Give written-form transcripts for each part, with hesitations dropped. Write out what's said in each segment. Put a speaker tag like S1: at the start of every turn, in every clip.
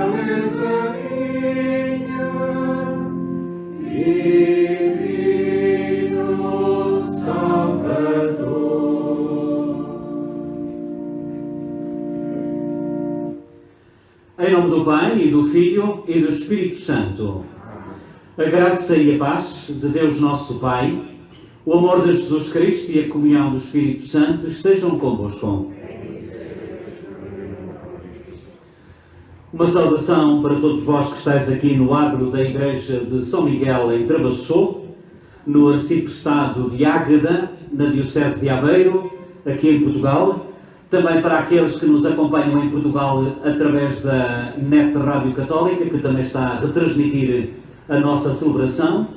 S1: beleza minha, divino Salvador.
S2: Em nome do Pai, e do Filho, e do Espírito Santo. A graça e a paz de Deus nosso Pai, o amor de Jesus Cristo e a comunhão do Espírito Santo estejam convosco. Uma saudação para todos vós que estáis aqui no adro da Igreja de São Miguel em Travassou, no arciprestado de Águeda, na Diocese de Aveiro, aqui em Portugal. Também para aqueles que nos acompanham em Portugal através da NET Rádio Católica, que também está a retransmitir a nossa celebração.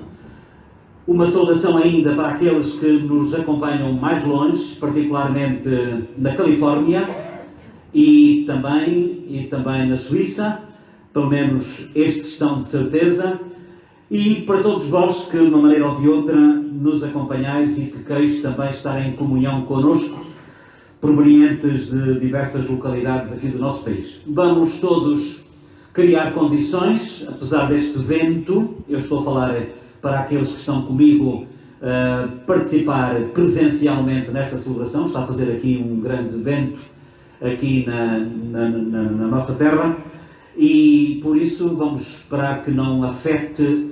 S2: Uma saudação ainda para aqueles que nos acompanham mais longe, particularmente na Califórnia e também na Suíça, pelo menos estes estão de certeza, e para todos vós que de uma maneira ou de outra nos acompanhais e que quereis também estar em comunhão connosco, provenientes de diversas localidades aqui do nosso país. Vamos todos criar condições, apesar deste vento. Eu estou a falar para aqueles que estão comigo a participar presencialmente nesta celebração. Está a fazer aqui um grande vento aqui na nossa terra e por isso vamos esperar que não afete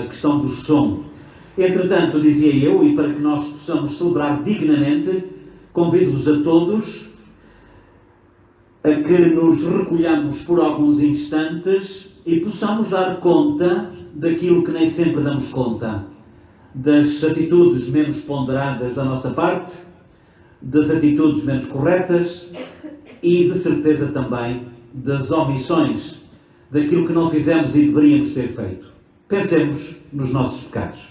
S2: a questão do som. Entretanto, dizia eu, e para que nós possamos celebrar dignamente, convido-vos a todos a que nos recolhamos por alguns instantes e possamos dar conta daquilo que nem sempre damos conta, das atitudes menos ponderadas da nossa parte, das atitudes menos corretas e, de certeza, também das omissões, daquilo que não fizemos e deveríamos ter feito. Pensemos nos nossos pecados.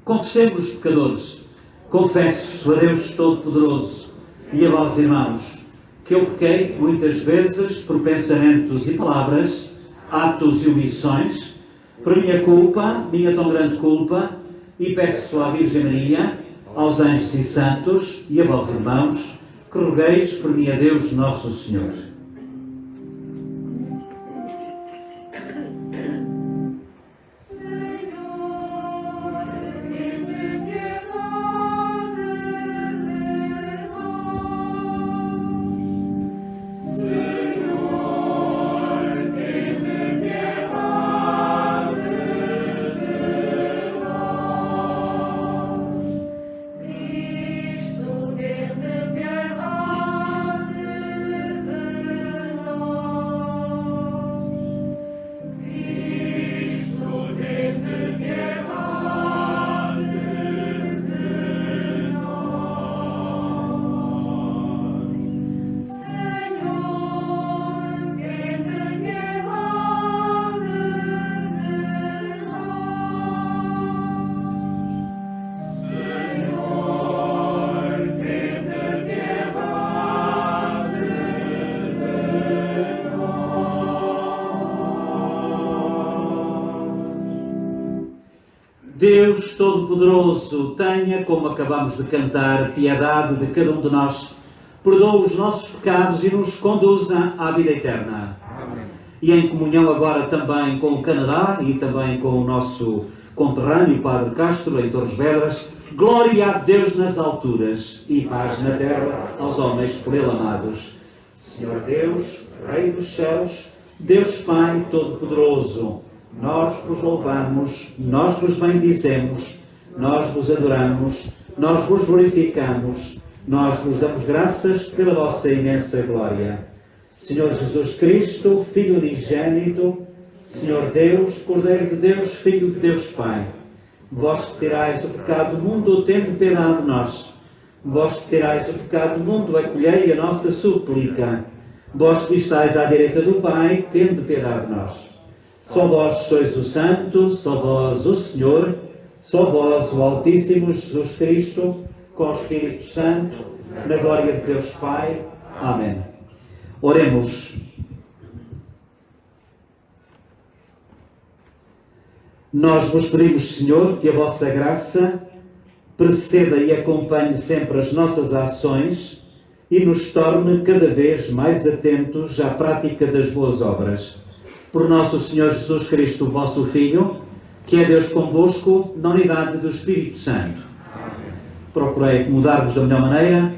S2: Confessemos, pecadores. Confesso a Deus Todo-Poderoso e a vós, irmãos, que eu pequei muitas vezes por pensamentos e palavras, atos e omissões, por minha culpa, minha tão grande culpa, e peço à Virgem Maria, aos anjos e santos e a vós, irmãos, que rogueis por mim a Deus Nosso Senhor. Deus Todo-Poderoso, tenha, como acabamos de cantar, piedade de cada um de nós, perdoa os nossos pecados e nos conduza à vida eterna. Amém. E em comunhão agora também com o Canadá e também com o nosso conterrâneo Padre Castro, em Torres Vedras, glória a Deus nas alturas e paz na terra aos homens por ele amados. Senhor Deus, Rei dos céus, Deus Pai Todo-Poderoso, nós vos louvamos, nós vos bendizemos, nós vos adoramos, nós vos glorificamos, nós vos damos graças pela vossa imensa glória. Senhor Jesus Cristo, Filho unigênito, Senhor Deus, Cordeiro de Deus, Filho de Deus Pai, vós que tirais o pecado do mundo, tende piedade de nós. Vós que tirais o pecado do mundo, acolhei a nossa súplica. Vós que estáis à direita do Pai, tende piedade de nós. Só vós sois o Santo, só vós o Senhor, só vós o Altíssimo Jesus Cristo, com o Espírito Santo, na glória de Deus Pai. Amém. Oremos. Nós vos pedimos, Senhor, que a vossa graça preceda e acompanhe sempre as nossas ações e nos torne cada vez mais atentos à prática das boas obras. Por nosso Senhor Jesus Cristo, vosso Filho, que é Deus convosco, na unidade do Espírito Santo. Procurei mudar-vos da melhor maneira.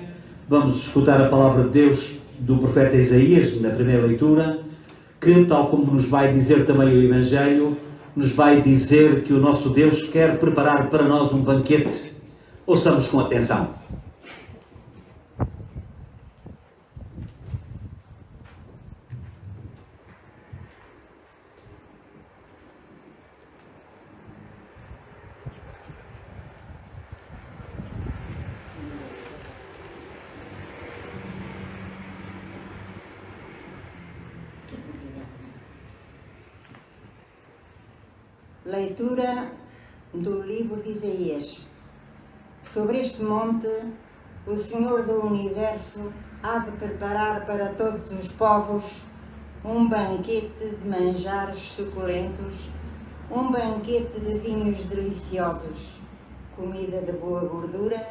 S2: Vamos escutar a palavra de Deus do profeta Isaías, na primeira leitura, que, tal como nos vai dizer também o Evangelho, nos vai dizer que o nosso Deus quer preparar para nós um banquete. Ouçamos com atenção.
S3: Leitura do livro de Isaías. Sobre este monte, o Senhor do Universo há de preparar para todos os povos um banquete de manjares suculentos, um banquete de vinhos deliciosos, comida de boa gordura,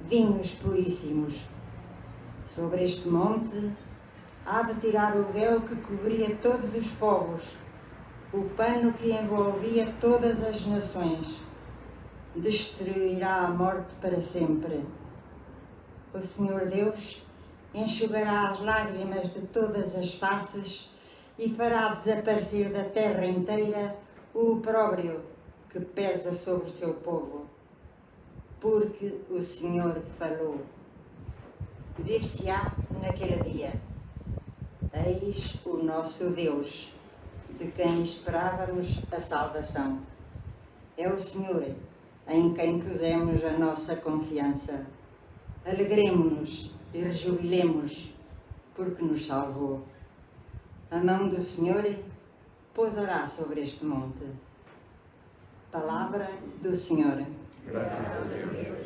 S3: vinhos puríssimos. Sobre este monte há de tirar o véu que cobria todos os povos, o pano que envolvia todas as nações. Destruirá a morte para sempre. O Senhor Deus enxugará as lágrimas de todas as faces e fará desaparecer da terra inteira o opróbrio que pesa sobre o seu povo. Porque o Senhor falou. Dir-se-á naquele dia: eis o nosso Deus, de quem esperávamos a salvação. É o Senhor em quem pusemos a nossa confiança. Alegremo-nos e rejubilemos, porque nos salvou. A mão do Senhor pousará sobre este monte. Palavra do Senhor.
S1: Graças a Deus.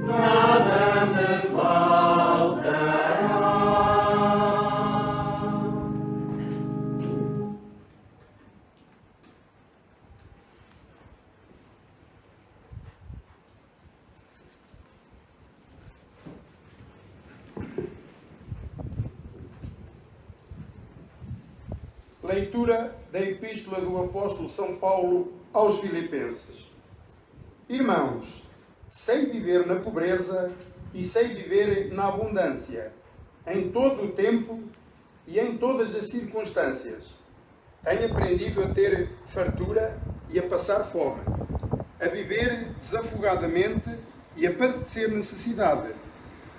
S1: Nada
S4: Leitura da Epístola do Apóstolo São Paulo aos Filipenses. Irmãos, sei viver na pobreza e sei viver na abundância, em todo o tempo e em todas as circunstâncias. Tenho aprendido a ter fartura e a passar fome, a viver desafogadamente e a padecer necessidade.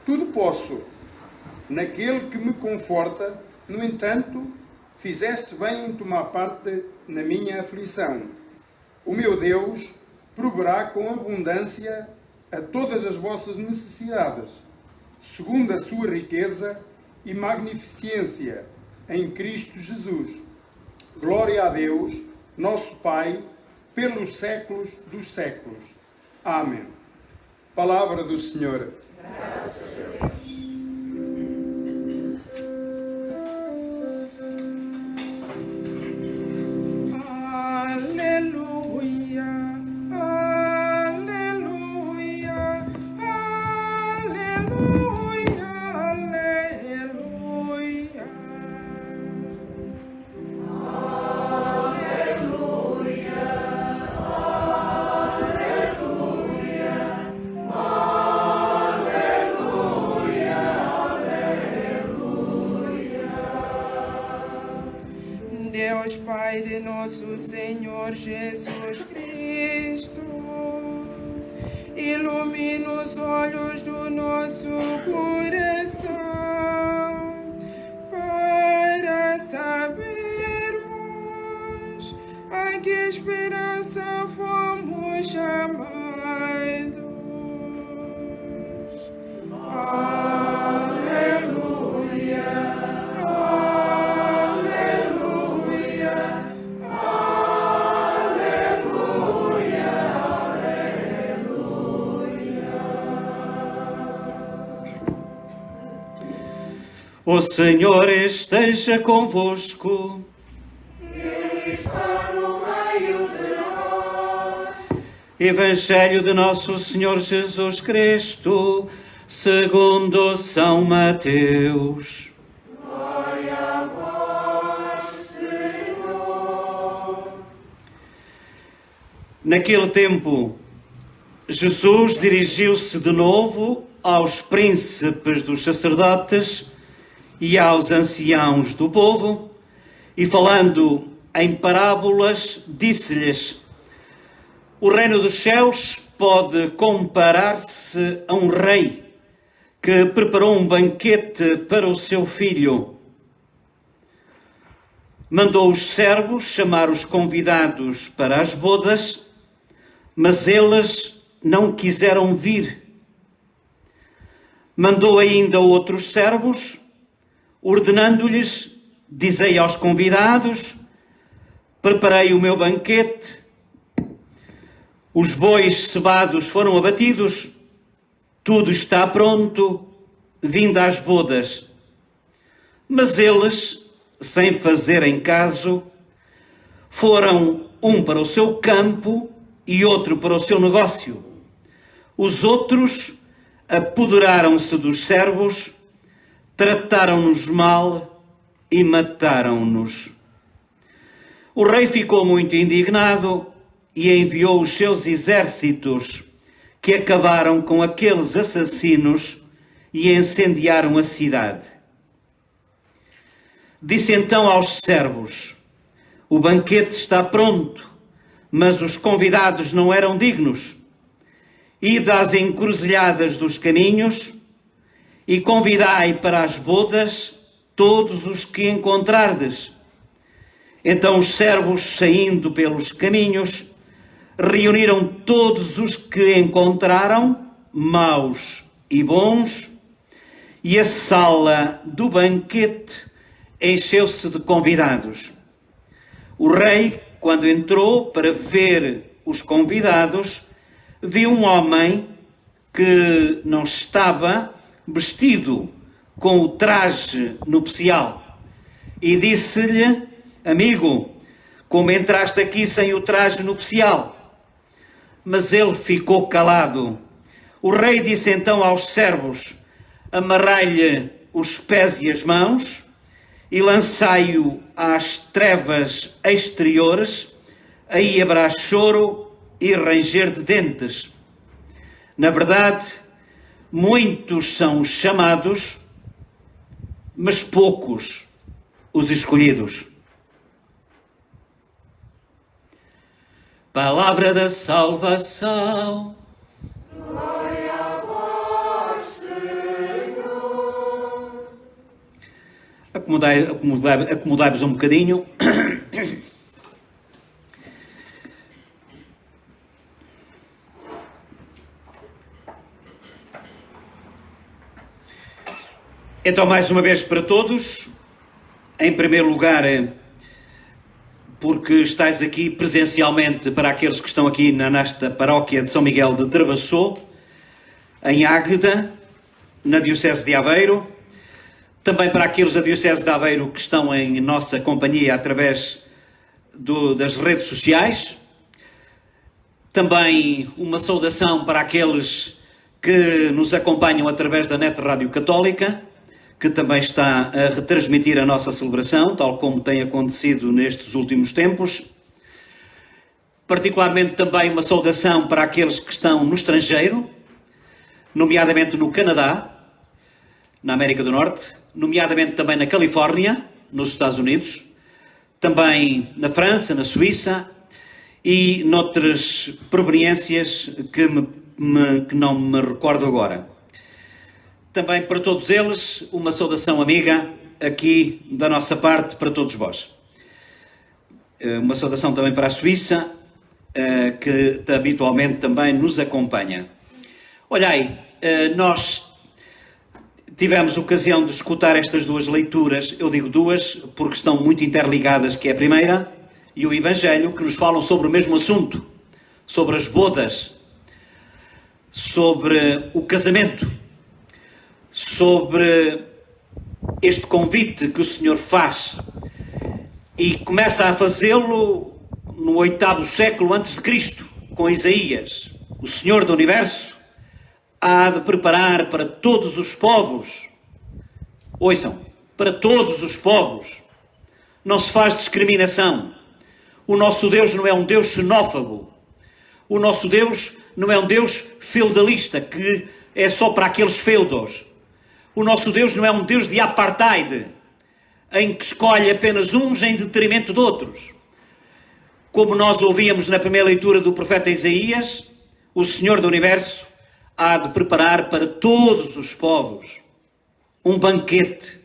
S4: Tudo posso naquele que me conforta. No entanto, fizeste bem em tomar parte na minha aflição. O meu Deus proverá com abundância a todas as vossas necessidades, segundo a sua riqueza e magnificência em Cristo Jesus. Glória a Deus, nosso Pai, pelos séculos dos séculos. Amém. Palavra do Senhor.
S1: Graças a Deus.
S5: Deus Pai de nosso Senhor Jesus Cristo, ilumina os olhos do nosso coração para sabermos a que esperança fomos chamados.
S2: O Senhor esteja convosco.
S1: Ele está no meio de nós.
S2: Evangelho de nosso Senhor Jesus Cristo, segundo São Mateus.
S1: Glória a vós, Senhor.
S2: Naquele tempo, Jesus dirigiu-se de novo aos príncipes dos sacerdotes e aos anciãos do povo, e falando em parábolas, disse-lhes: o reino dos céus pode comparar-se a um rei que preparou um banquete para o seu filho. Mandou os servos chamar os convidados para as bodas, mas eles não quiseram vir. Mandou ainda outros servos, ordenando-lhes: dizei aos convidados, preparei o meu banquete, os bois cebados foram abatidos, tudo está pronto, vinde às bodas. Mas eles, sem fazerem caso, foram um para o seu campo e outro para o seu negócio. Os outros apoderaram-se dos servos, trataram-nos mal e mataram-nos. O rei ficou muito indignado e enviou os seus exércitos, que acabaram com aqueles assassinos e incendiaram a cidade. Disse então aos servos: o banquete está pronto, mas os convidados não eram dignos. Ide às encruzilhadas dos caminhos e convidai para as bodas todos os que encontrardes. Então os servos, saindo pelos caminhos, reuniram todos os que encontraram, maus e bons, e a sala do banquete encheu-se de convidados. O rei, quando entrou para ver os convidados, viu um homem que não estava vestido com o traje nupcial e disse-lhe: amigo, como entraste aqui sem o traje nupcial? Mas ele ficou calado. O rei disse então aos servos: amarrai-lhe os pés e as mãos e lançai-o às trevas exteriores, aí haverá choro e ranger de dentes. Na verdade, muitos são os chamados, mas poucos os escolhidos. Palavra da salvação.
S1: Glória a vós, Senhor.
S2: Acomodai-vos um bocadinho. Então, mais uma vez para todos, em primeiro lugar, porque estáis aqui presencialmente, para aqueles que estão aqui nesta paróquia de São Miguel de Travassou, em Águeda, na Diocese de Aveiro, também para aqueles da Diocese de Aveiro que estão em nossa companhia através das redes sociais, também uma saudação para aqueles que nos acompanham através da Net Rádio Católica, que também está a retransmitir a nossa celebração, tal como tem acontecido nestes últimos tempos. Particularmente também uma saudação para aqueles que estão no estrangeiro, nomeadamente no Canadá, na América do Norte, nomeadamente também na Califórnia, nos Estados Unidos, também na França, na Suíça e noutras proveniências que não me recordo agora. Também para todos eles, uma saudação amiga aqui da nossa parte para todos vós. Uma saudação também para a Suíça, que habitualmente também nos acompanha. Olhai, nós tivemos ocasião de escutar estas duas leituras, eu digo duas porque estão muito interligadas, que é a primeira e o Evangelho, que nos falam sobre o mesmo assunto, sobre as bodas, sobre o casamento, sobre este convite que o Senhor faz e começa a fazê-lo no 8º século antes de Cristo, com Isaías. O Senhor do Universo há de preparar para todos os povos, ouçam, para todos os povos, não se faz discriminação. O nosso Deus não é um Deus xenófobo, o nosso Deus não é um Deus feudalista, que é só para aqueles feudos. O nosso Deus não é um Deus de apartheid, em que escolhe apenas uns em detrimento de outros. Como nós ouvíamos na primeira leitura do profeta Isaías, o Senhor do Universo há de preparar para todos os povos um banquete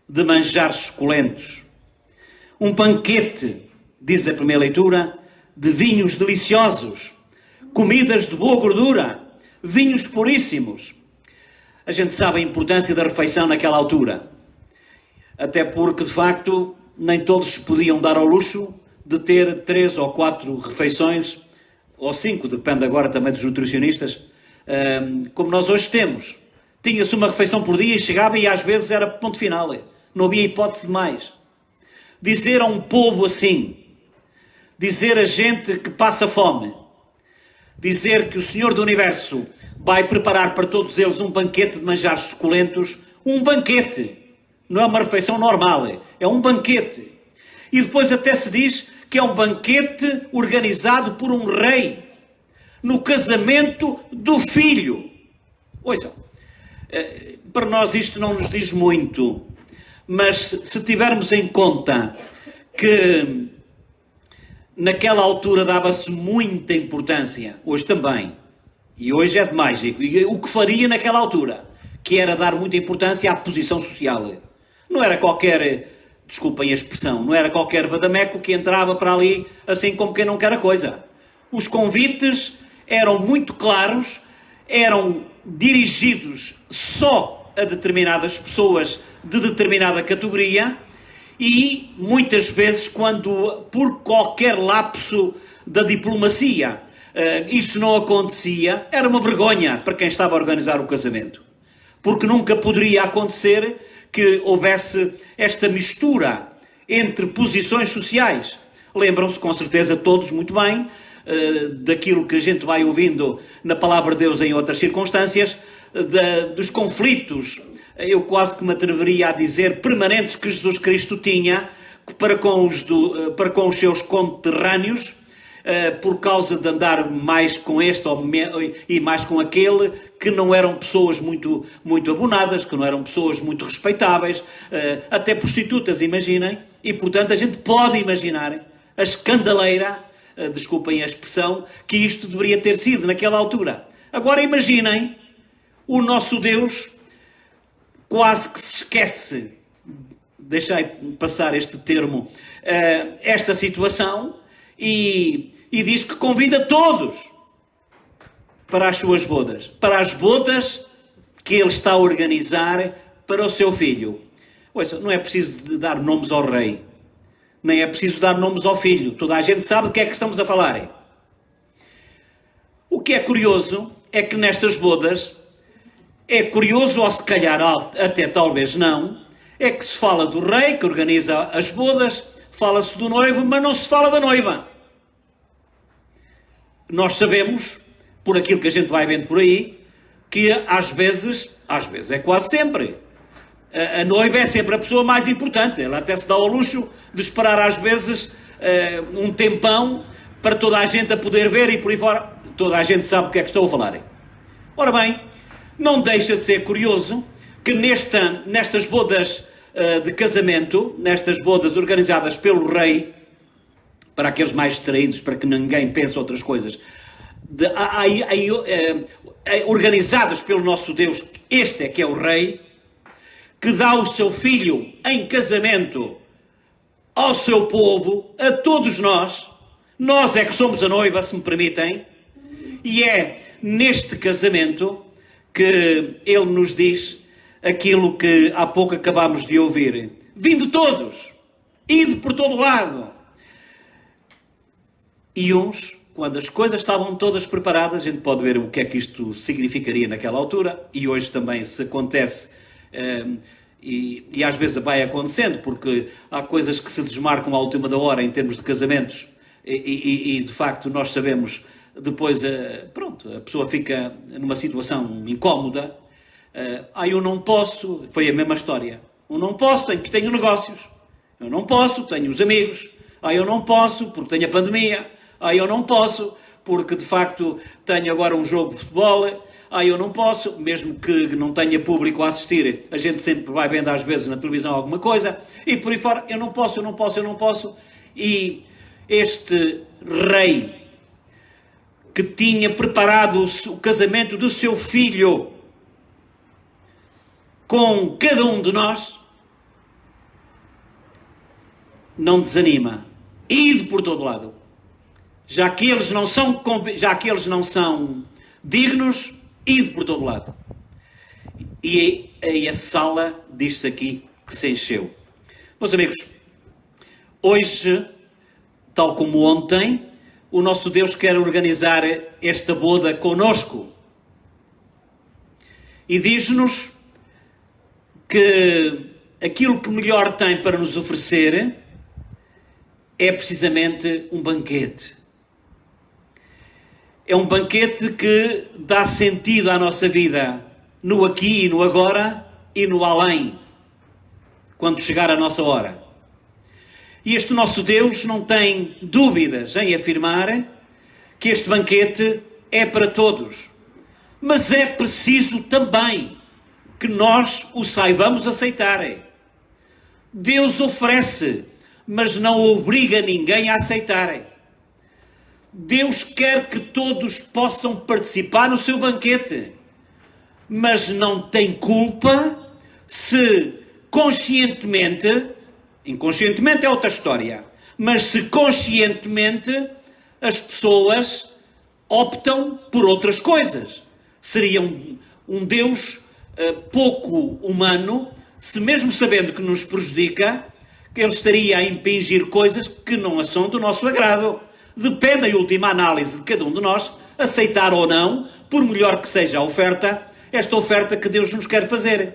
S2: de manjares suculentos. Um banquete, diz a primeira leitura, de vinhos deliciosos, comidas de boa gordura, vinhos puríssimos. A gente sabe a importância da refeição naquela altura. Até porque, de facto, nem todos se podiam dar ao luxo de ter 3 ou 4 refeições, ou 5, depende agora também dos nutricionistas, como nós hoje temos. Tinha-se uma refeição por dia e chegava e às vezes era ponto final. Não havia hipótese de mais. Dizer a um povo assim, dizer a gente que passa fome, dizer que o Senhor do Universo vai preparar para todos eles um banquete de manjares suculentos, um banquete, não é uma refeição normal, é um banquete. E depois até se diz que é um banquete organizado por um rei, no casamento do filho. Ouçam, para nós isto não nos diz muito, mas se tivermos em conta que naquela altura dava-se muita importância, hoje também, e hoje é demais, e o que faria naquela altura, que era dar muita importância à posição social. Não era qualquer, desculpem a expressão, não era qualquer badameco que entrava para ali assim como quem não quer a coisa. Os convites eram muito claros, eram dirigidos só a determinadas pessoas de determinada categoria e muitas vezes quando por qualquer lapso da diplomacia isso não acontecia, era uma vergonha para quem estava a organizar o casamento. Porque nunca poderia acontecer que houvesse esta mistura entre posições sociais. Lembram-se com certeza todos muito bem daquilo que a gente vai ouvindo na Palavra de Deus em outras circunstâncias,
S6: dos conflitos, eu quase que me atreveria a dizer, permanentes que Jesus Cristo tinha para com os seus conterrâneos, por causa de andar mais com este e mais com aquele, que não eram pessoas muito abonadas, que não eram pessoas muito respeitáveis, até prostitutas, imaginem, e portanto a gente pode imaginar a escandaleira, desculpem a expressão, que isto deveria ter sido naquela altura. Agora imaginem, o nosso Deus quase que se esquece, deixei passar este termo, esta situação, e diz que convida todos para as suas bodas, para as bodas que ele está a organizar para o seu filho. Ouça, não é preciso dar nomes ao rei, nem é preciso dar nomes ao filho, toda a gente sabe do que é que estamos a falar. O que é curioso é que nestas bodas, é curioso, ou se calhar até talvez não, é que se fala do rei que organiza as bodas, fala-se do noivo, mas não se fala da noiva. Nós sabemos, por aquilo que a gente vai vendo por aí, que às vezes é quase sempre, a noiva é sempre a pessoa mais importante. Ela até se dá ao luxo de esperar às vezes um tempão para toda a gente a poder ver e por aí fora. Toda a gente sabe o que é que estou a falar. Ora bem, não deixa de ser curioso que nestas bodas de casamento, nestas bodas organizadas pelo rei, para aqueles mais distraídos, para que ninguém pense outras coisas, organizadas pelo nosso Deus, este é que é o rei, que dá o seu filho em casamento ao seu povo, a todos nós é que somos a noiva, se me permitem, e é neste casamento que ele nos diz aquilo que há pouco acabámos de ouvir. Vinde todos, ide por todo lado. E uns, quando as coisas estavam todas preparadas, a gente pode ver o que é que isto significaria naquela altura, e hoje também se acontece, e às vezes vai acontecendo, porque há coisas que se desmarcam à última da hora em termos de casamentos, e de facto nós sabemos, depois, a pessoa fica numa situação incómoda. Eu não posso, foi a mesma história. Eu não posso, tenho negócios. Eu não posso, tenho os amigos. Eu não posso, porque tenho a pandemia. Eu não posso, porque de facto tenho agora um jogo de futebol. Eu não posso, mesmo que não tenha público a assistir, a gente sempre vai vendo às vezes na televisão alguma coisa, e por aí fora, eu não posso. E este rei que tinha preparado o casamento do seu filho com cada um de nós, não desanima. Ide por todo lado. Já que eles não são dignos, ide por todo lado. E a sala, diz-se aqui, que se encheu. Meus amigos, hoje, tal como ontem, o nosso Deus quer organizar esta boda conosco. E diz-nos que aquilo que melhor tem para nos oferecer é precisamente um banquete. É um banquete que dá sentido à nossa vida no aqui e no agora e no além, quando chegar a nossa hora. E este nosso Deus não tem dúvidas em afirmar que este banquete é para todos. Mas é preciso também que nós o saibamos aceitar. Deus oferece, mas não obriga ninguém a aceitar. Deus quer que todos possam participar no seu banquete, mas não tem culpa se conscientemente, inconscientemente é outra história, mas se conscientemente as pessoas optam por outras coisas. Seria um Deus pouco humano se, mesmo sabendo que nos prejudica, que ele estaria a impingir coisas que não são do nosso agrado. Depende, em última análise, de cada um de nós aceitar ou não, por melhor que seja a oferta, esta oferta que Deus nos quer fazer.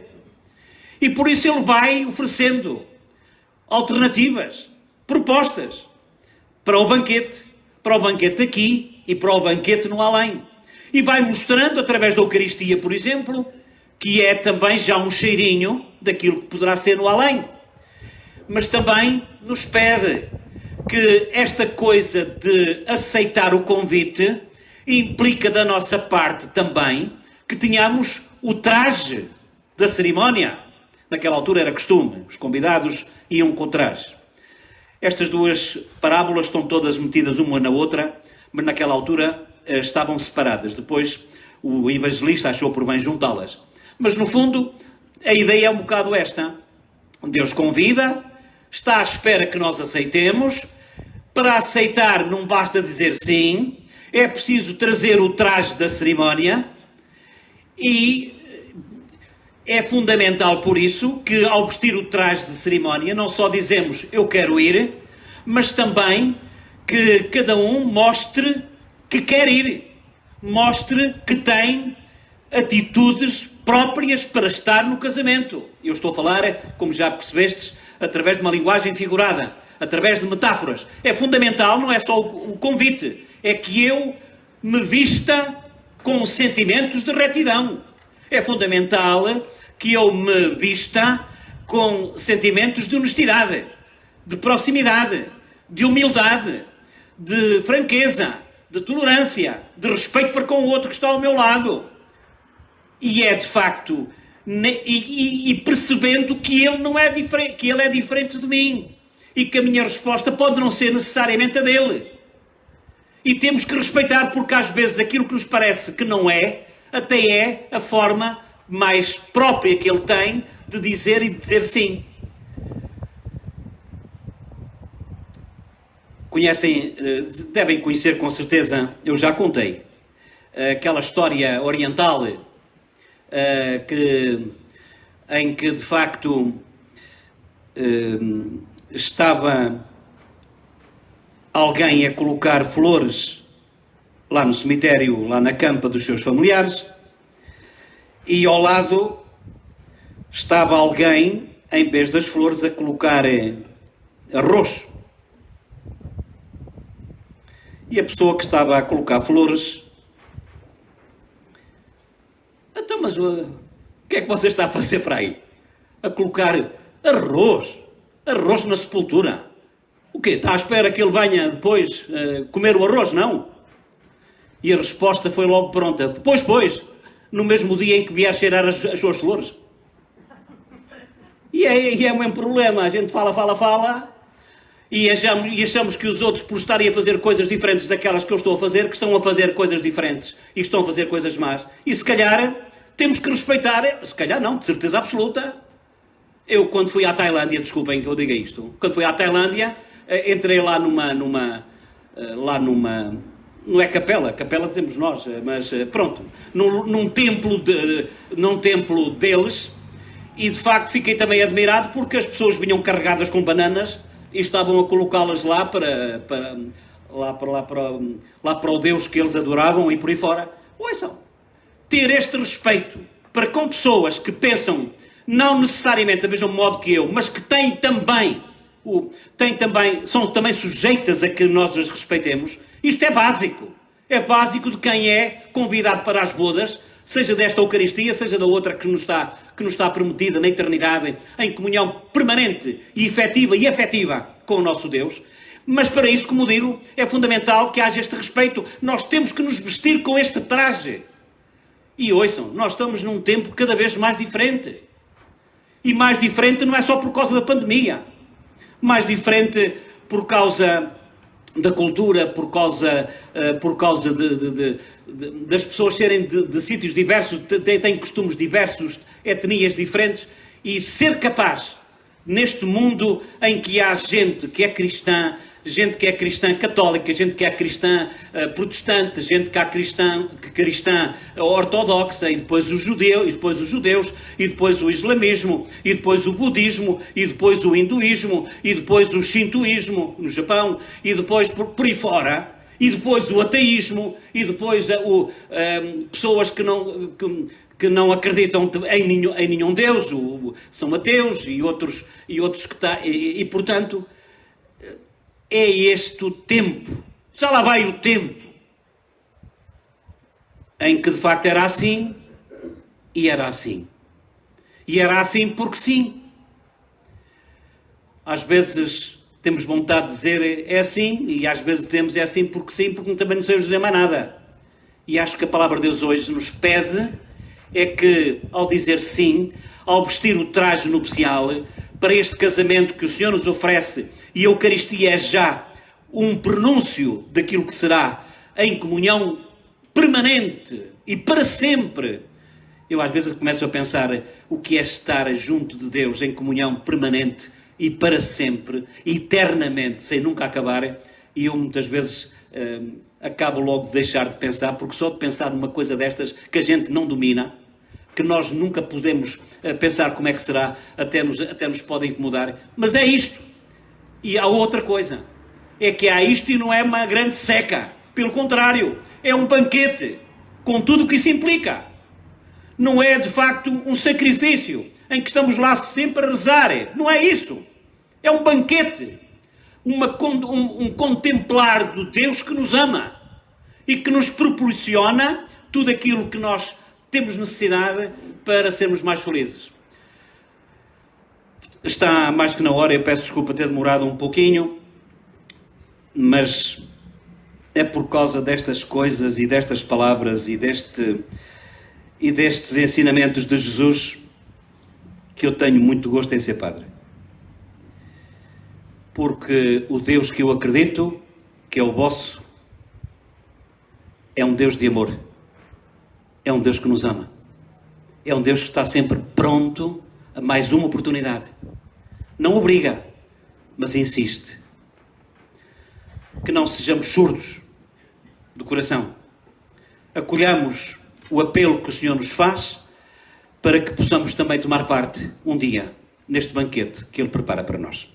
S6: E por isso ele vai oferecendo alternativas, propostas para o banquete aqui e para o banquete no além. e vai mostrando, através da Eucaristia, por exemplo, que é também já um cheirinho daquilo que poderá ser no além. Mas também nos pede que esta coisa de aceitar o convite implica da nossa parte também que tenhamos o traje da cerimónia. Naquela altura era costume, os convidados iam com o traje. Estas duas parábolas estão todas metidas uma na outra, mas naquela altura estavam separadas. Depois o evangelista achou por bem juntá-las. Mas no fundo a ideia é um bocado esta. Deus convida, está à espera que nós aceitemos. Para aceitar não basta dizer sim, é preciso trazer o traje da cerimónia e é fundamental por isso que ao vestir o traje de cerimónia não só dizemos eu quero ir, mas também que cada um mostre que quer ir, mostre que tem atitudes próprias para estar no casamento. Eu estou a falar, como já percebestes, através de uma linguagem figurada, através de metáforas. É fundamental, não é só o convite, é que eu me vista com sentimentos de retidão. É fundamental que eu me vista com sentimentos de honestidade, de proximidade, de humildade, de franqueza, de tolerância, de respeito para com o outro que está ao meu lado. E é de facto, e percebendo que ele não é diferente, que ele é diferente de mim e que a minha resposta pode não ser necessariamente a dele. E temos que respeitar, porque às vezes aquilo que nos parece que não é, até é a forma mais própria que ele tem de dizer e de dizer sim. Conhecem, devem conhecer com certeza, eu já contei, aquela história oriental em que de facto estava alguém a colocar flores lá no cemitério, lá na campa dos seus familiares, e ao lado estava alguém, em vez das flores, a colocar arroz. E a pessoa que estava a colocar flores: então, mas o que é que você está a fazer para aí? A colocar arroz? Arroz na sepultura? O quê? Está à espera que ele venha depois comer o arroz? Não. E a resposta foi logo pronta: pois, no mesmo dia em que vier cheirar as suas flores. E é o mesmo problema. A gente fala, e achamos que os outros, por estarem a fazer coisas diferentes daquelas que eu estou a fazer, que estão a fazer coisas diferentes e estão a fazer coisas más. E se calhar temos que respeitar, se calhar não, de certeza absoluta. Eu, quando fui à Tailândia, desculpem que eu diga isto, quando fui à Tailândia, entrei lá não é capela dizemos nós, mas pronto, num templo deles, e de facto fiquei também admirado porque as pessoas vinham carregadas com bananas e estavam a colocá-las lá para o Deus que eles adoravam e por aí fora. Ouçam, ter este respeito para com pessoas que pensam não necessariamente do mesmo modo que eu, mas que são também sujeitas a que nós as respeitemos. Isto é básico. É básico de quem é convidado para as bodas, seja desta Eucaristia, seja da outra que nos está prometida na eternidade, em comunhão permanente e efetiva com o nosso Deus. Mas para isso, como digo, é fundamental que haja este respeito. Nós temos que nos vestir com este traje. E ouçam, nós estamos num tempo cada vez mais diferente. E mais diferente não é só por causa da pandemia. Mais diferente por causa da cultura, por causa das pessoas serem de sítios diversos, têm costumes diversos, etnias diferentes, e ser capaz, neste mundo em que há gente que é cristã católica, gente que é cristã protestante, gente que é cristã ortodoxa, e depois os judeus, e depois o islamismo, e depois o budismo, e depois o hinduísmo, e depois o shintoísmo no Japão, e depois por aí fora, e depois o ateísmo, e depois pessoas que não acreditam em nenhum Deus, são ateus, e outros que e portanto é este o tempo. Já lá vai o tempo em que de facto era assim, e era assim. E era assim porque sim. Às vezes temos vontade de dizer é assim, e às vezes dizemos é assim porque sim, porque também não sabemos dizer mais nada. E acho que a palavra de Deus hoje nos pede é que, ao dizer sim, ao vestir o traje nupcial para este casamento que o Senhor nos oferece, e a Eucaristia é já um pronúncio daquilo que será em comunhão permanente e para sempre. Eu às vezes começo a pensar o que é estar junto de Deus em comunhão permanente e para sempre, eternamente, sem nunca acabar, e eu muitas vezes acabo logo de deixar de pensar, porque só de pensar numa coisa destas que a gente não domina, que nós nunca podemos pensar como é que será, até nos pode incomodar, mas é isto. E há outra coisa, é que há isto e não é uma grande seca, pelo contrário, é um banquete, com tudo o que isso implica. Não é de facto um sacrifício, em que estamos lá sempre a rezar, não é isso. É um banquete, um contemplar do Deus que nos ama e que nos proporciona tudo aquilo que nós temos necessidade para sermos mais felizes. Está mais que na hora, eu peço desculpa ter demorado um pouquinho, mas é por causa destas coisas e destas palavras e destes ensinamentos de Jesus que eu tenho muito gosto em ser padre. Porque o Deus que eu acredito, que é o vosso, é um Deus de amor. É um Deus que nos ama. É um Deus que está sempre pronto a mais uma oportunidade. Não obriga, mas insiste. Que não sejamos surdos do coração. Acolhamos o apelo que o Senhor nos faz para que possamos também tomar parte um dia neste banquete que Ele prepara para nós.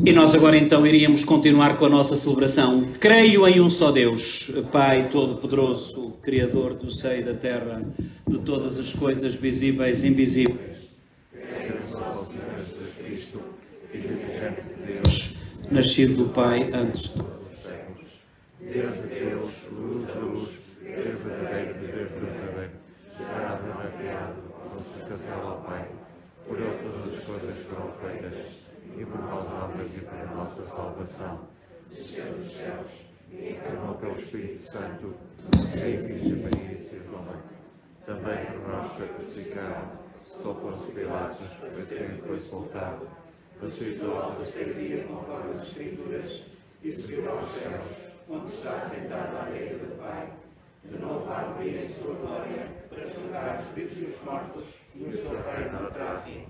S6: E nós agora então iríamos continuar com a nossa celebração. Creio em um só Deus, Pai Todo-Poderoso, Criador do céu e da terra, de todas as coisas visíveis e invisíveis. Creio no só Senhor Jesus Cristo, Filho de Deus, nascido do Pai antes de todos os séculos. Deus de Deus, luz de luz, Deus verdadeiro de Deus verdadeiro, gerado não é criado, consubstancial ao Pai, por Ele todas as coisas foram feitas, e por nós homens e para a nossa salvação, desceu dos céus, e encarnou pelo Espírito Santo, veio Virgem Maria e se homem. Também por nós foi crucificado, sob Pôncio Pilatos, foi sepultado, ressuscitou à terceira dia conforme as Escrituras, e subiu aos céus, onde está sentado à direita do Pai. De novo há de vir em sua glória, para julgar os vivos e os mortos, e o seu reino não terá fim.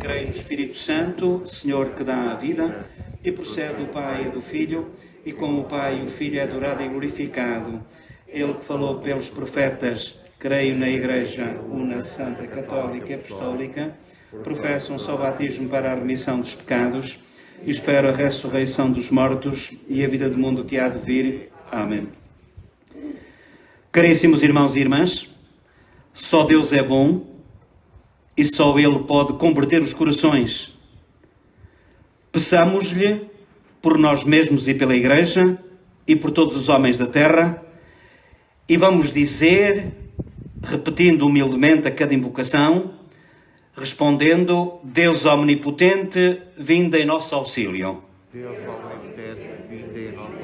S6: Creio no Espírito Santo, Senhor que dá a vida, e procede do Pai e do Filho, e com o Pai e o Filho é adorado e glorificado. Ele que falou pelos profetas, creio na Igreja Una, Santa, Católica e Apostólica, professo um só batismo para a remissão dos pecados, e espero a ressurreição dos mortos e a vida do mundo que há de vir. Amém. Caríssimos irmãos e irmãs, só Deus é bom, e só Ele pode converter os corações. Peçamos-lhe por nós mesmos e pela Igreja e por todos os homens da terra, e vamos dizer, repetindo humildemente a cada invocação, respondendo: Deus omnipotente, vinde em nosso auxílio.
S1: Deus omnipotente, vinde em nosso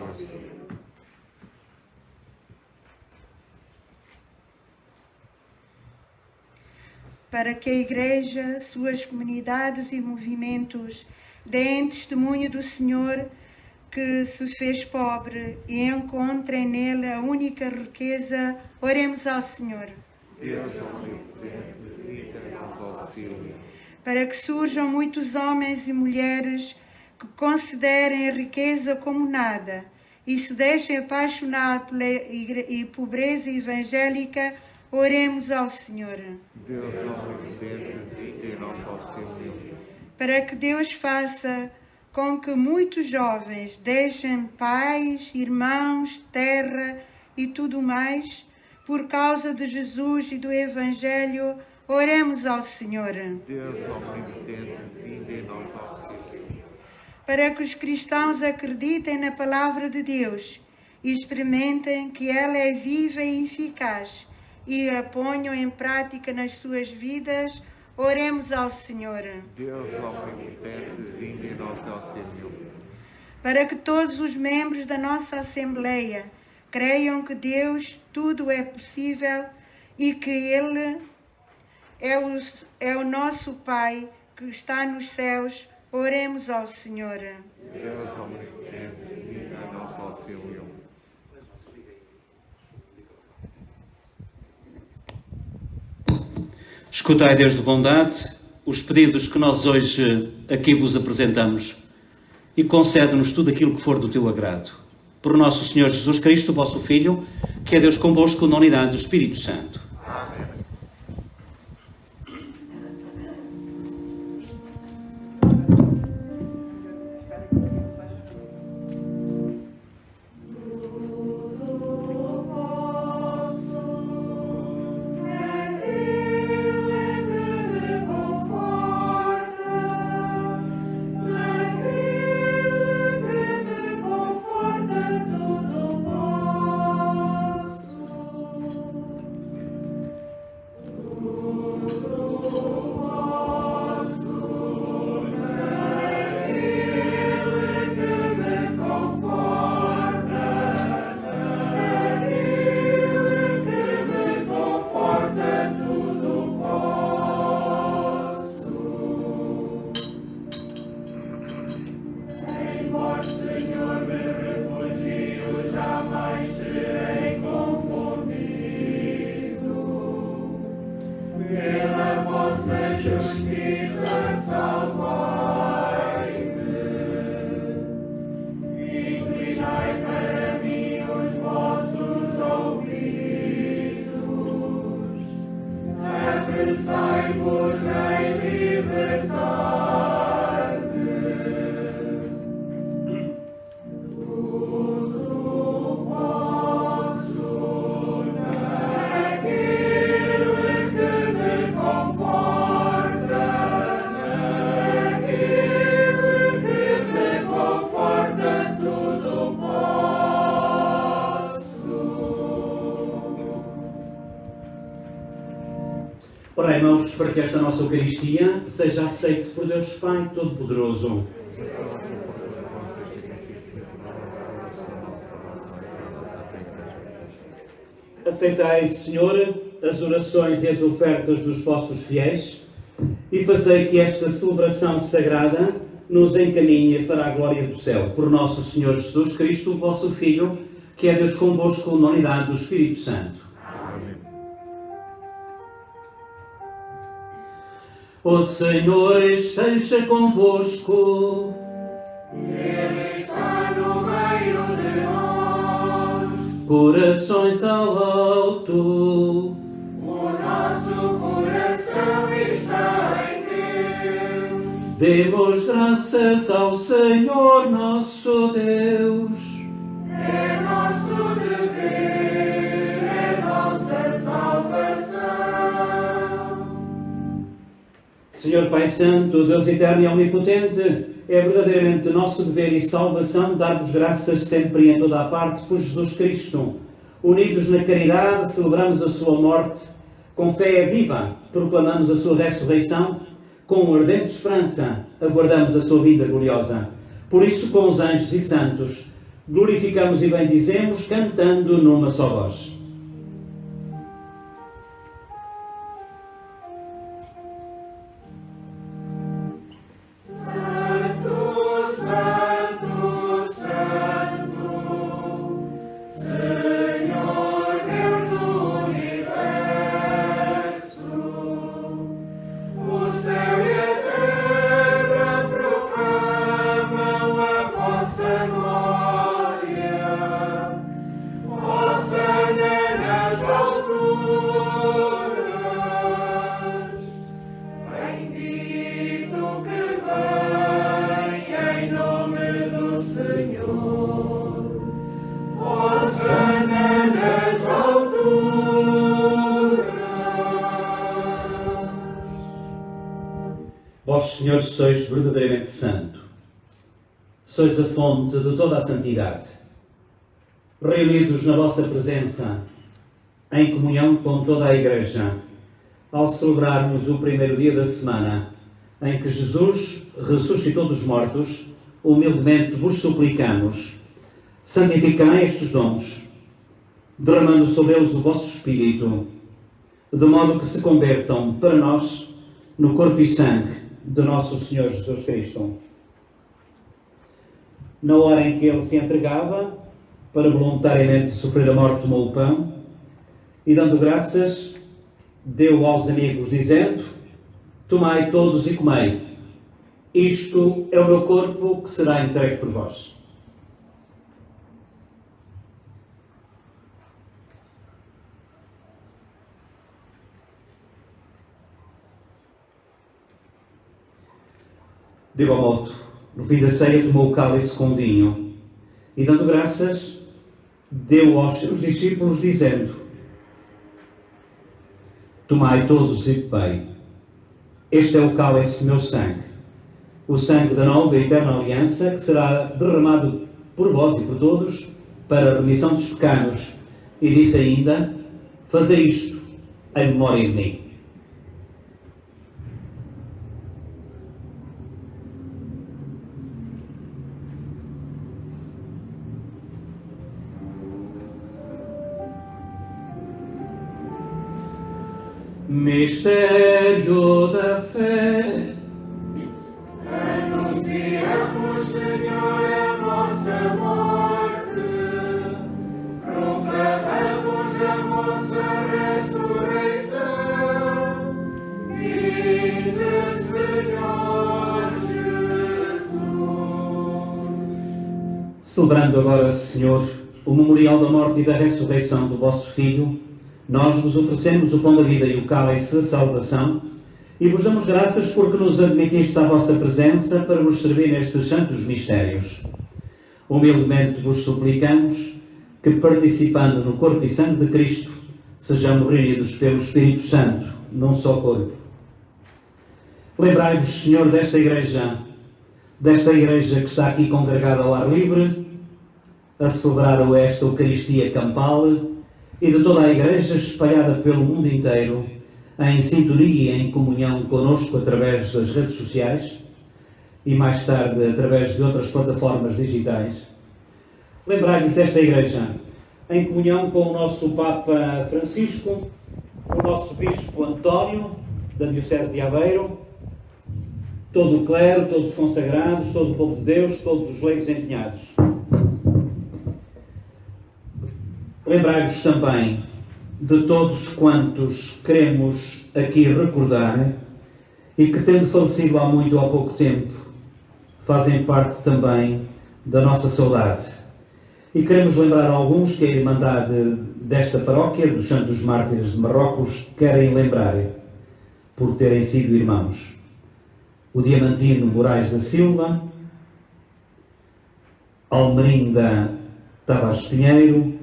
S1: auxílio.
S5: Para que a Igreja, suas comunidades e movimentos deem testemunho do Senhor que se fez pobre e encontrem nele a única riqueza, oremos ao Senhor.
S1: Deus omnipotente, vinde em nosso auxílio.
S5: Para que surjam muitos homens e mulheres que considerem a riqueza como nada e se deixem apaixonar pela pobreza evangélica, oremos ao Senhor.
S1: Deus omnipotente, vinde em nosso auxílio.
S5: Para que Deus faça com que muitos jovens deixem pais, irmãos, terra e tudo mais, por causa de Jesus e do Evangelho, oremos ao Senhor.
S1: Deus omnipotente, vinde em nosso auxílio.
S5: Para que os cristãos acreditem na palavra de Deus e experimentem que ela é viva e eficaz e a ponham em prática nas suas vidas, oremos ao Senhor.
S1: Deus omnipotente, vinde em nosso auxílio.
S5: Para que todos os membros da nossa Assembleia creiam que Deus tudo é possível e que Ele é o nosso Pai que está nos céus, oremos ao Senhor.
S1: Deus omnipotente, vinde em nosso auxílio.
S6: Escutai, Deus de bondade, os pedidos que nós hoje aqui vos apresentamos e concede-nos tudo aquilo que for do teu agrado. Por nosso Senhor Jesus Cristo, vosso Filho, que é Deus convosco na unidade do Espírito Santo. Ora, irmãos, para que esta nossa Eucaristia seja aceite por Deus Pai Todo-Poderoso. Aceitai, Senhor, as orações e as ofertas dos vossos fiéis e fazei que esta celebração sagrada nos encaminhe para a glória do céu. Por nosso Senhor Jesus Cristo, vosso Filho, que é Deus convosco na unidade do Espírito Santo. O Senhor esteja convosco.
S7: Ele está no meio de nós.
S6: Corações ao alto.
S7: O nosso coração está em Deus.
S6: Demos graças ao Senhor nosso Deus.
S7: É nosso dever, é nossa salvação.
S6: Senhor Pai Santo, Deus eterno e omnipotente, é verdadeiramente nosso dever e salvação dar-vos graças sempre e em toda a parte por Jesus Cristo. Unidos na caridade, celebramos a sua morte. Com fé viva, proclamamos a sua ressurreição. Com ardente esperança, aguardamos a sua vinda gloriosa. Por isso, com os anjos e santos, glorificamos e bendizemos, cantando numa só voz.
S7: Glória, vossa
S2: Vós, Senhor, sois verdadeiramente santo. Sois a fonte de toda a santidade. Reunidos na vossa presença, em comunhão com toda a Igreja, ao celebrarmos o primeiro dia da semana, em que Jesus ressuscitou dos mortos, humildemente vos suplicamos, santificai estes dons, derramando sobre eles o vosso Espírito, de modo que se convertam para nós no corpo e sangue de nosso Senhor Jesus Cristo. Na hora em que ele se entregava, para voluntariamente sofrer a morte, tomou o pão e, dando graças, deu aos amigos, dizendo: tomai todos e comei. Isto é o meu corpo que será entregue por vós. De igual modo, no fim da ceia, tomou o cálice com vinho e, dando graças, deu aos seus discípulos, dizendo: tomai todos e bebei. Este é o cálice do meu sangue, o sangue da nova e eterna aliança, que será derramado por vós e por todos para a remissão dos pecados. E disse ainda: fazei isto em memória de mim. Mistério da fé.
S7: Anunciamos, Senhor, a vossa morte, proclamamos a vossa ressurreição. Vinde, Senhor Jesus.
S2: Celebrando agora, Senhor, o memorial da morte e da ressurreição do vosso Filho, nós vos oferecemos o pão da vida e o cálice da salvação e vos damos graças porque nos admitistes à vossa presença para vos servir nestes santos mistérios. Humildemente vos suplicamos que, participando no corpo e sangue de Cristo, sejamos reunidos pelo Espírito Santo num só corpo. Lembrai-vos, Senhor, desta igreja que está aqui congregada ao ar livre, a celebrar esta Eucaristia campal, e de toda a Igreja espalhada pelo mundo inteiro, em sintonia e em comunhão conosco através das redes sociais e mais tarde através de outras plataformas digitais. Lembrai-vos desta Igreja em comunhão com o nosso Papa Francisco, o nosso Bispo António, da Diocese de Aveiro, todo o clero, todos os consagrados, todo o povo de Deus, todos os leigos empenhados. Lembrai-vos também de todos quantos queremos aqui recordar e que, tendo falecido há muito ou há pouco tempo, fazem parte também da nossa saudade. E queremos lembrar alguns que a Irmandade desta paróquia, dos Santos Mártires de Marrocos, querem lembrar, por terem sido irmãos. O Diamantino Moraes da Silva, Almerinda Tavares Pinheiro,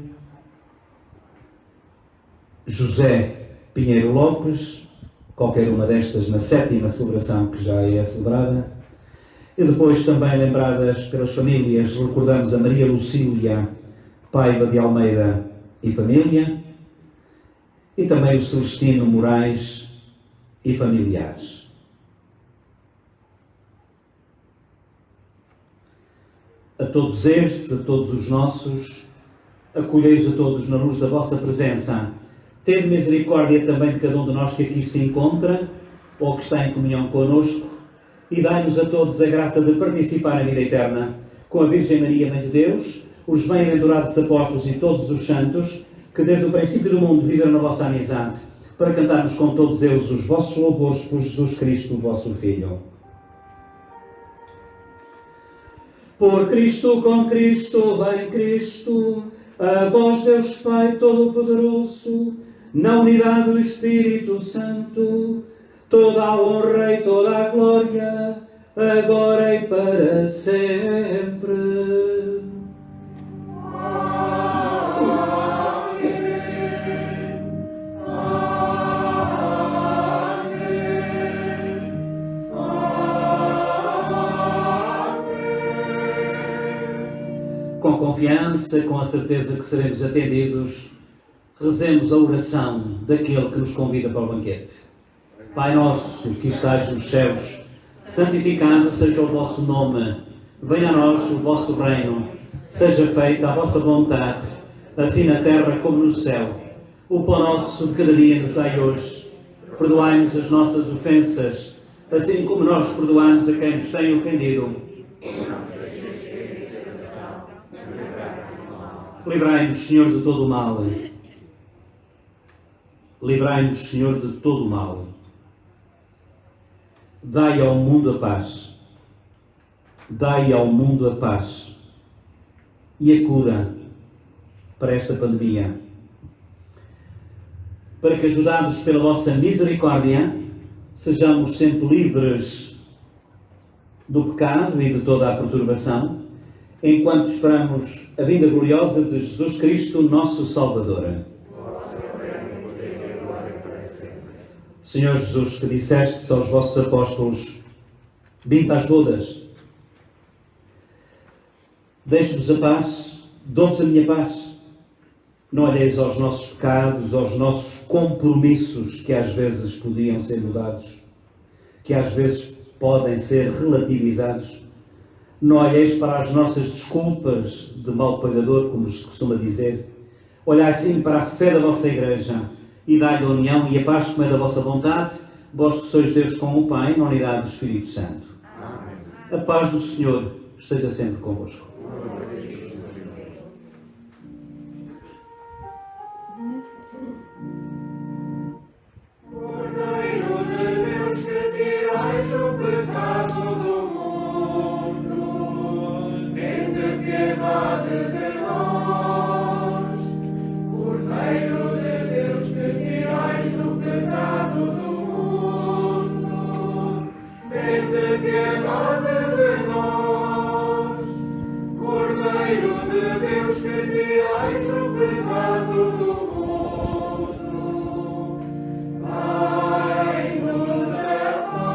S2: José Pinheiro Lopes, qualquer uma destas na 7ª celebração que já é celebrada. E depois também lembradas pelas famílias, recordamos a Maria Lucília Paiva de Almeida e família, e também o Celestino Moraes e familiares. A todos estes, a todos os nossos, acolhei-os a todos na luz da vossa presença. Tende misericórdia também de cada um de nós que aqui se encontra ou que está em comunhão connosco e dai-nos a todos a graça de participar na vida eterna com a Virgem Maria, Mãe de Deus, os bem-aventurados apóstolos e todos os santos que desde o princípio do mundo viveram na vossa amizade, para cantarmos com todos eles os vossos louvores por Jesus Cristo, o vosso Filho. Por Cristo, com Cristo, em Cristo, a vós Deus Pai Todo-Poderoso, na unidade do Espírito Santo, toda a honra e toda a glória, agora e para sempre.
S7: Amém. Amém.
S2: confiança, com a certeza que seremos atendidos, rezemos a oração daquele que nos convida para o banquete. Pai nosso, que estais nos céus, santificado seja o vosso nome. Venha a nós o vosso reino. Seja feita a vossa vontade, assim na terra como no céu. O pão nosso de cada dia nos dai hoje. Perdoai-nos as nossas ofensas, assim como nós perdoamos a quem nos tem ofendido. Livrai-nos, Senhor, de todo o mal. Livrai-nos, Senhor, de todo o mal. Dai ao mundo a paz. Dai ao mundo a paz e a cura para esta pandemia. Para que, ajudados pela vossa misericórdia, sejamos sempre livres do pecado e de toda a perturbação, enquanto esperamos a vinda gloriosa de Jesus Cristo, nosso Salvador. Senhor Jesus, que dissestes aos vossos apóstolos: vinde às bodas, deixe-vos a paz, dou-vos a minha paz. Não olheis aos nossos pecados, aos nossos compromissos, que às vezes podiam ser mudados, que às vezes podem ser relativizados. Não olheis para as nossas desculpas de mau pagador, como se costuma dizer. Olhai sim para a fé da vossa Igreja e dai-lhe a união e a paz como é da vossa vontade, vós que sois Deus com o Pai, na unidade do Espírito Santo. Amém. A paz do Senhor esteja sempre convosco.
S7: Cordeiro de Deus, que tirais o pecado do mundo, tende piedade de nós. Cordeiro de Deus, que tirais o pecado do mundo, tende piedade de nós. Cordeiro de Deus, que tirais o pecado do mundo, dai-nos a paz.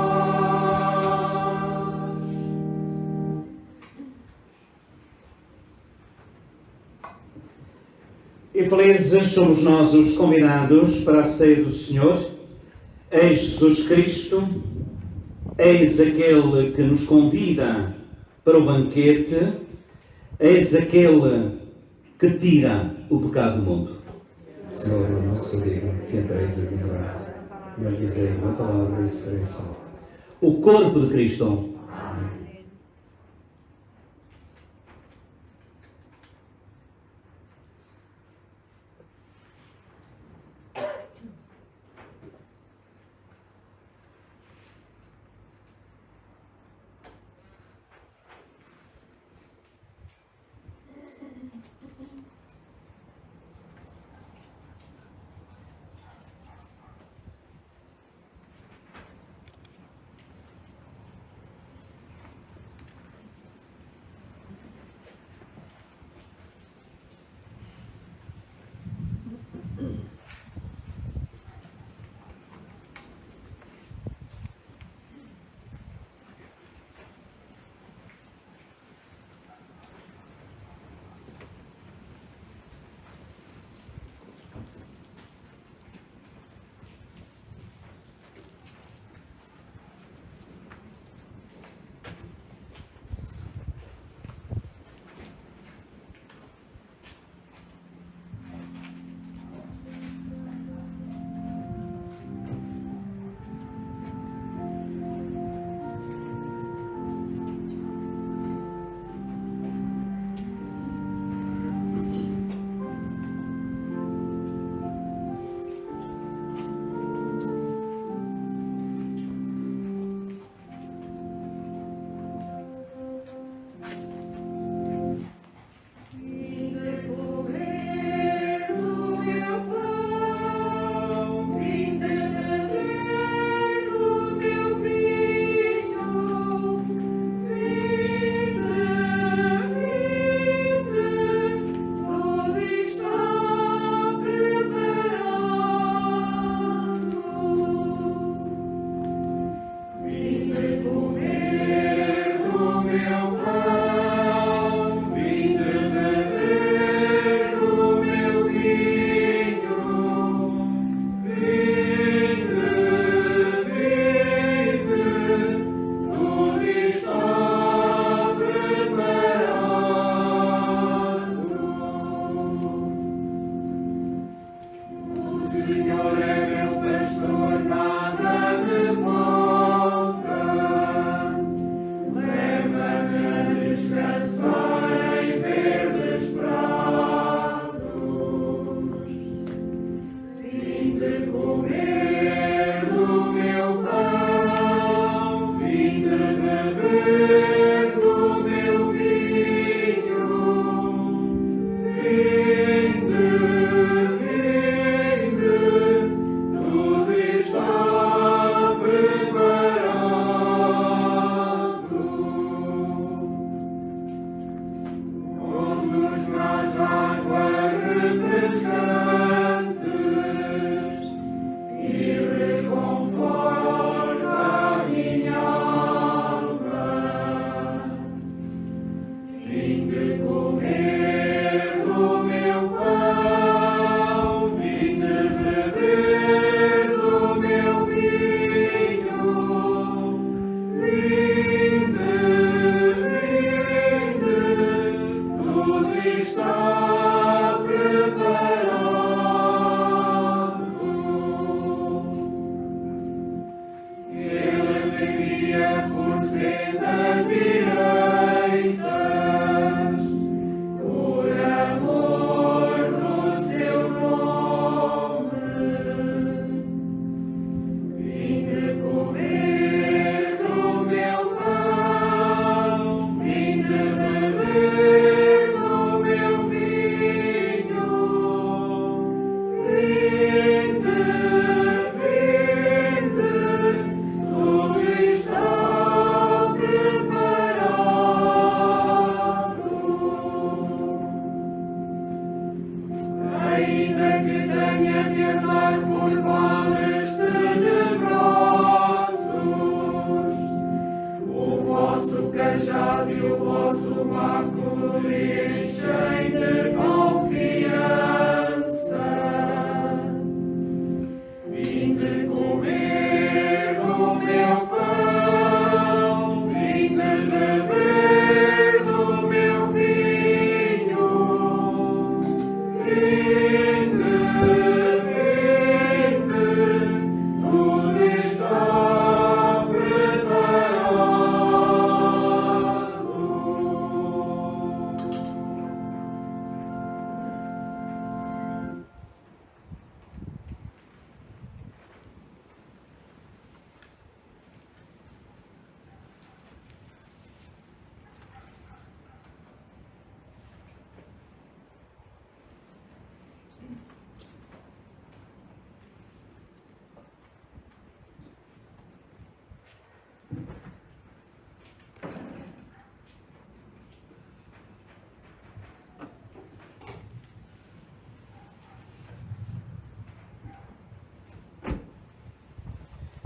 S2: E felizes somos nós os convidados para a ceia do Senhor. Eis Jesus Cristo, eis aquele que nos convida para o banquete, eis aquele que tira o pecado do mundo.
S8: Senhor, eu não sou digno que entreis a ignorante, mas dizei uma palavra e serei salvo.
S2: O corpo de Cristo.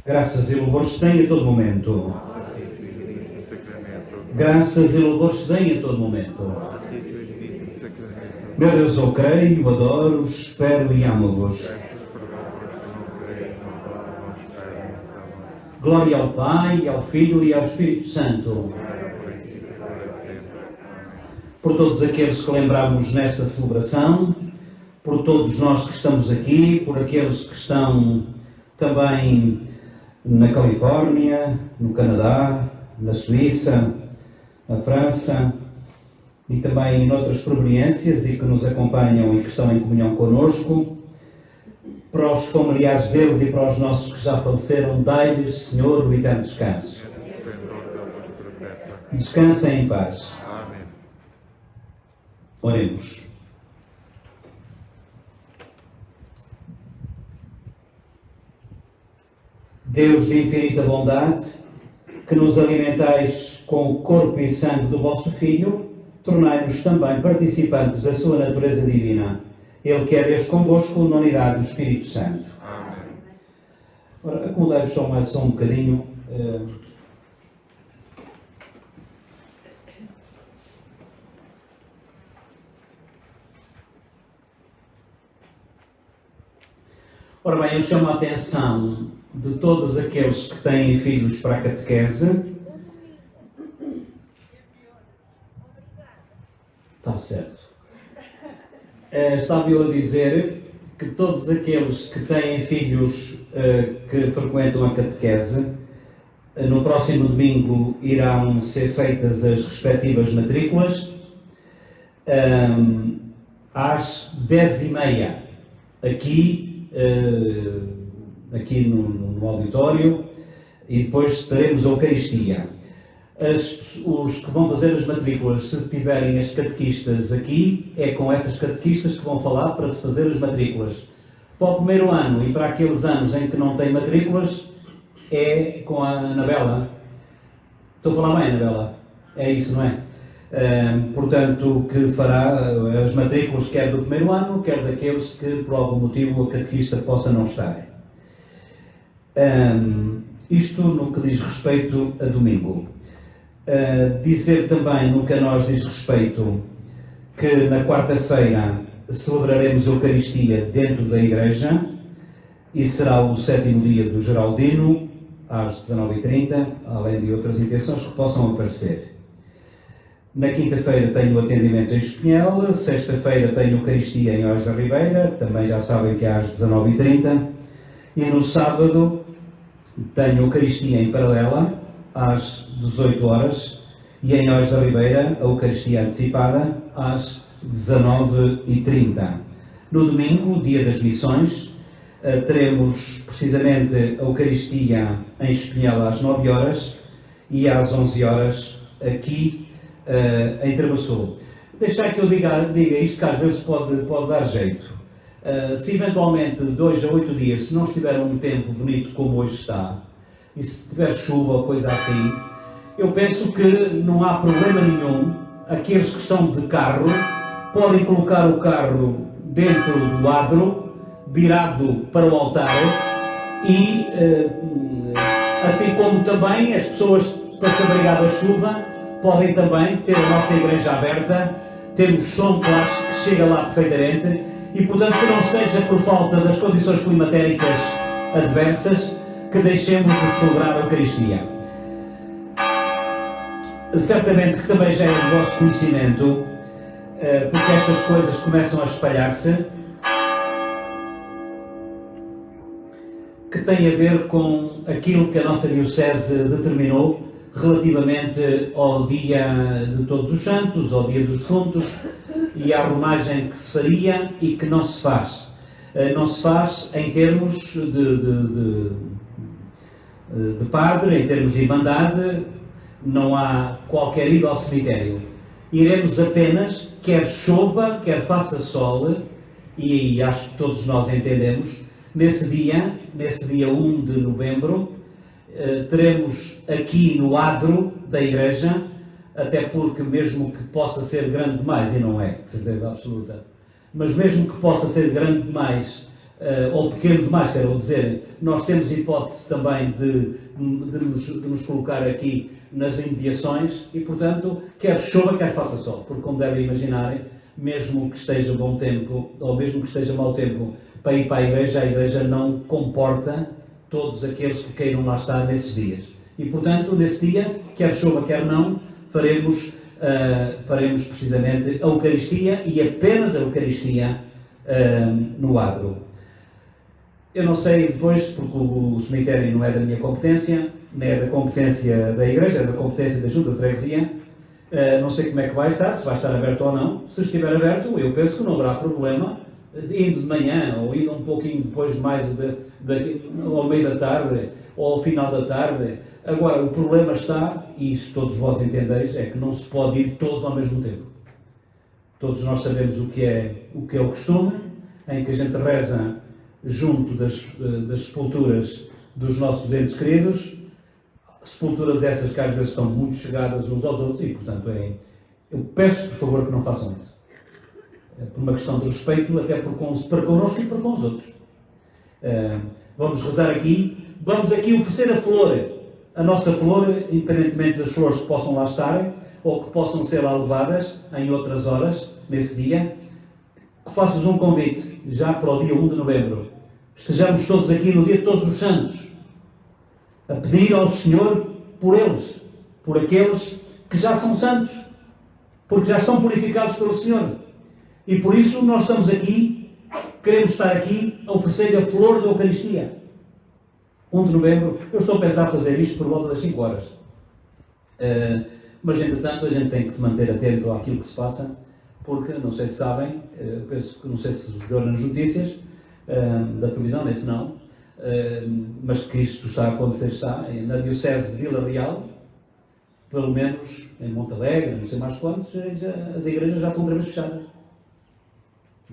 S2: Graças e louvores se deem a todo momento. Graças e louvores se deem a todo momento. Meu Deus, eu creio, adoro, espero e amo-vos. Glória ao Pai, ao Filho e ao Espírito Santo. Por todos aqueles que lembramos nesta celebração, por todos nós que estamos aqui, por aqueles que estão também na Califórnia, no Canadá, na Suíça, na França e também em outras proveniências e que nos acompanham e que estão em comunhão connosco, para os familiares deles e para os nossos que já faleceram, dai-lhes, Senhor, o eterno descanso. Descansem em paz.
S1: Amém.
S2: Oremos. Deus de infinita bondade, que nos alimentais com o corpo e sangue do vosso Filho, tornai-nos também participantes da sua natureza divina. Ele que é Deus convosco na unidade do Espírito Santo.
S1: Amém.
S2: Ora, acomodai-vos só um bocadinho. Ora bem, eu chamo a atenção de todos aqueles que têm filhos para a catequese. Está certo. Estava eu a dizer que todos aqueles que têm filhos que frequentam a catequese, no próximo domingo irão ser feitas as respectivas matrículas às 10h30 aqui no auditório, e depois teremos a Eucaristia. Os que vão fazer as matrículas, se tiverem as catequistas aqui, é com essas catequistas que vão falar para se fazer as matrículas. Para o primeiro ano e para aqueles anos em que não têm matrículas, é com a Anabela. Estou a falar bem, Anabela? É isso, não é? Portanto, que fará as matrículas quer do primeiro ano, quer daqueles que por algum motivo a catequista possa não estar. Isto no que diz respeito a domingo. Dizer também no que a nós diz respeito que na quarta-feira celebraremos a Eucaristia dentro da Igreja e será o 7º dia do Geraldino às 19h30, além de outras intenções que possam aparecer. Na quinta-feira tenho o atendimento em Espinhel, sexta-feira tenho a Eucaristia em Oeiras da Ribeira, também já sabem que é às 19h30, e no sábado tenho a Eucaristia em Paralela, às 18 horas, e em Oeiras da Ribeira a Eucaristia antecipada às 19h30. No domingo, dia das missões, teremos precisamente a Eucaristia em Espinhel às 9 horas e às 11 horas aqui em Travassou. Deixar que eu diga isto, que às vezes pode dar jeito. Se eventualmente de 2 a 8 dias, se não estiver um tempo bonito como hoje está, e se tiver chuva ou coisa assim, eu penso que não há problema nenhum. Aqueles que estão de carro podem colocar o carro dentro do adro, virado para o altar, e assim como também as pessoas, para se abrigar da chuva, podem também ter a nossa igreja aberta, ter o som que chega lá perfeitamente, e portanto que não seja por falta das condições climatéricas adversas que deixemos de celebrar a Eucaristia. Certamente que também já é do vosso conhecimento, porque estas coisas começam a espalhar-se, que tem a ver com aquilo que a nossa Diocese determinou relativamente ao Dia de Todos os Santos, ao Dia dos Defuntos, e à romagem que se faria e que não se faz. Não se faz em termos de padre, em termos de irmandade, não há qualquer ida ao cemitério. Iremos apenas, quer chova, quer faça sol, e acho que todos nós entendemos, nesse dia 1 de novembro, teremos aqui no adro da Igreja, até porque mesmo que possa ser grande demais, e não é, de certeza absoluta, mas mesmo que possa ser grande demais ou pequeno demais, quero dizer, nós temos hipótese também de nos colocar aqui nas imediações e, portanto, quer chova, quer faça sol, porque, como devem imaginar, mesmo que esteja bom tempo, ou mesmo que esteja mau tempo para ir para a igreja não comporta todos aqueles que queiram lá estar nesses dias. E, portanto, nesse dia, quer chova, quer não, faremos precisamente a Eucaristia e apenas a Eucaristia no adro. Eu não sei depois, porque o cemitério não é da minha competência, nem é da competência da Igreja, é da competência da Junta de Freguesia. Não sei como é que vai estar, se vai estar aberto ou não. Se estiver aberto, eu penso que não haverá problema, indo de manhã ou indo um pouquinho depois mais ao meio da tarde ou ao final da tarde. Agora, o problema está, e isso todos vós entendeis, é que não se pode ir todos ao mesmo tempo. Todos nós sabemos o que é o costume, em que a gente reza junto das sepulturas dos nossos entes queridos, sepulturas essas que às vezes estão muito chegadas uns aos outros e, portanto, eu peço, por favor, que não façam isso. Por uma questão de respeito, até para connosco e para com os outros. Vamos rezar aqui, vamos aqui oferecer a flor, a nossa flor, independentemente das flores que possam lá estar, ou que possam ser lá levadas em outras horas, nesse dia, que faças um convite, já para o dia 1 de novembro. Estejamos todos aqui no dia de Todos os Santos, a pedir ao Senhor por eles, por aqueles que já são santos, porque já estão purificados pelo Senhor. E por isso nós estamos aqui, queremos estar aqui a oferecer a flor da Eucaristia. 1 de novembro, eu estou a pensar fazer isto por volta das 5 horas. Mas, entretanto, a gente tem que se manter atento àquilo que se passa, porque, não sei se sabem, penso que não sei se deu nas notícias da televisão, nem se não, mas que isto está a acontecer, está na Diocese de Vila Real, pelo menos em Monte Alegre, não sei mais quantos, as igrejas já estão outra vez fechadas.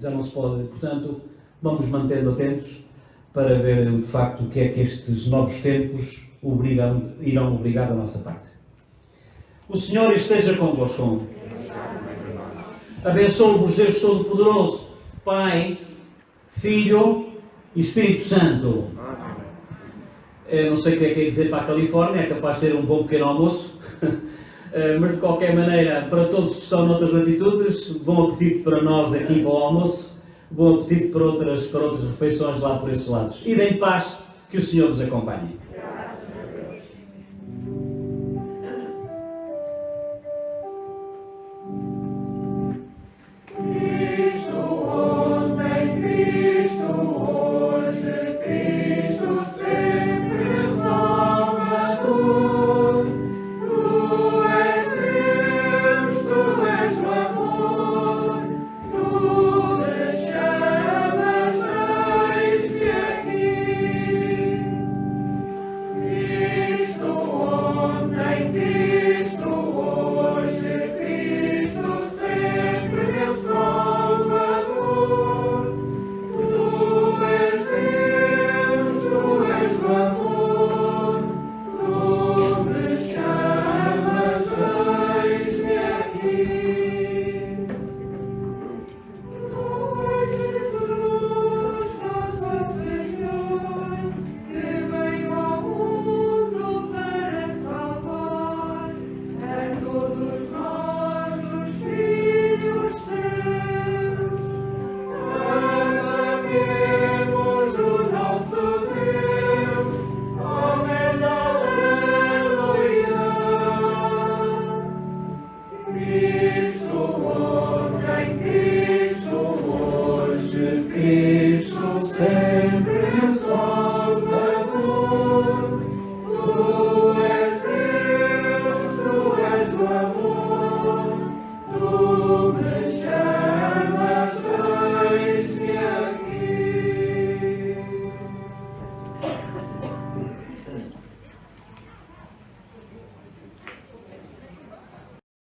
S2: Já não se pode, portanto, vamos mantendo atentos para ver de facto o que é que estes novos tempos irão obrigar da nossa parte. O Senhor esteja convosco. Abençoe-vos Deus Todo-Poderoso, Pai, Filho e Espírito Santo. Eu não sei o que é que é dizer para a Califórnia, é capaz de ser um bom pequeno almoço, mas de qualquer maneira, para todos que estão noutras latitudes, bom apetite para nós aqui para o almoço, bom apetite para outras refeições lá por esses lados. E em paz, que o Senhor vos acompanhe.